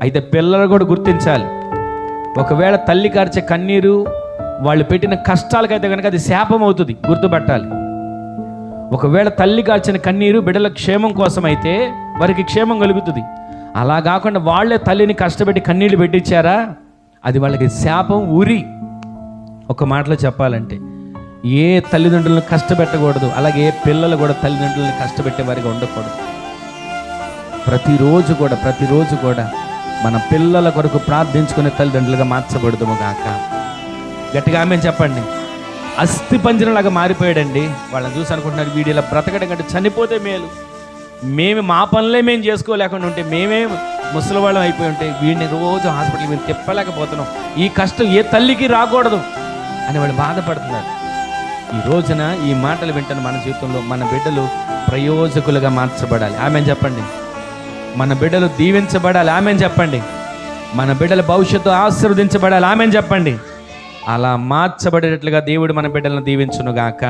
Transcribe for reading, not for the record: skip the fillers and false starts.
అయితే పిల్లలు కూడా గుర్తించాలి. ఒకవేళ తల్లి కార్చే కన్నీరు వాళ్ళు పెట్టిన కష్టాలకైతే కనుక అది శాపం అవుతుంది, గుర్తుపట్టాలి. ఒకవేళ తల్లి కార్చిన కన్నీరు బిడ్డల క్షేమం కోసం అయితే వారికి క్షేమం కలుగుతుంది. అలా కాకుండా వాళ్ళే తల్లిని కష్టపెట్టి కన్నీళ్ళు పెట్టించారా, అది వాళ్ళకి శాపం, ఉరి. ఒక మాటలో చెప్పాలంటే ఏ తల్లిదండ్రులను కష్టపెట్టకూడదు, అలాగే ఏ పిల్లలు కూడా తల్లిదండ్రులను కష్టపెట్టే వారిగా ఉండకూడదు. ప్రతిరోజు కూడా మన పిల్లల కొరకు ప్రార్థించుకునే తల్లిదండ్రులుగా మార్చబడదుము గాక. గట్టిగా ఆమేన్ చెప్పండి. అస్థి పంజరంలాగా మారిపోయాడండి. వాళ్ళని చూసి అనుకుంటున్నారు వీడిలా బ్రతకడం కంటే చనిపోతే మేలు, మా పనులే మేము చేసుకోలేకుండా ఉంటే, మేమే ముసలివాళ్ళం అయిపోయి ఉంటే వీడిని రోజు హాస్పిటల్ మీద తిప్పలేకపోతున్నాం, ఈ కష్టం ఏ తల్లికి రాకూడదు అని వాళ్ళు బాధపడుతున్నారు. ఈ రోజున ఈ మాటలు వింటున్న మన జీవితంలో మన బిడ్డలు ప్రయోజకులుగా మార్చబడాలి. ఆమేన్ చెప్పండి. మన బిడ్డలు దీవించబడాలి. ఆమేన్ చెప్పండి. మన బిడ్డల భవిష్యత్తు ఆశీర్వదించబడాలి. ఆమేన్ చెప్పండి. అలా మార్చబడేటట్లుగా దేవుడు మన బిడ్డలను దీవించునుగాక.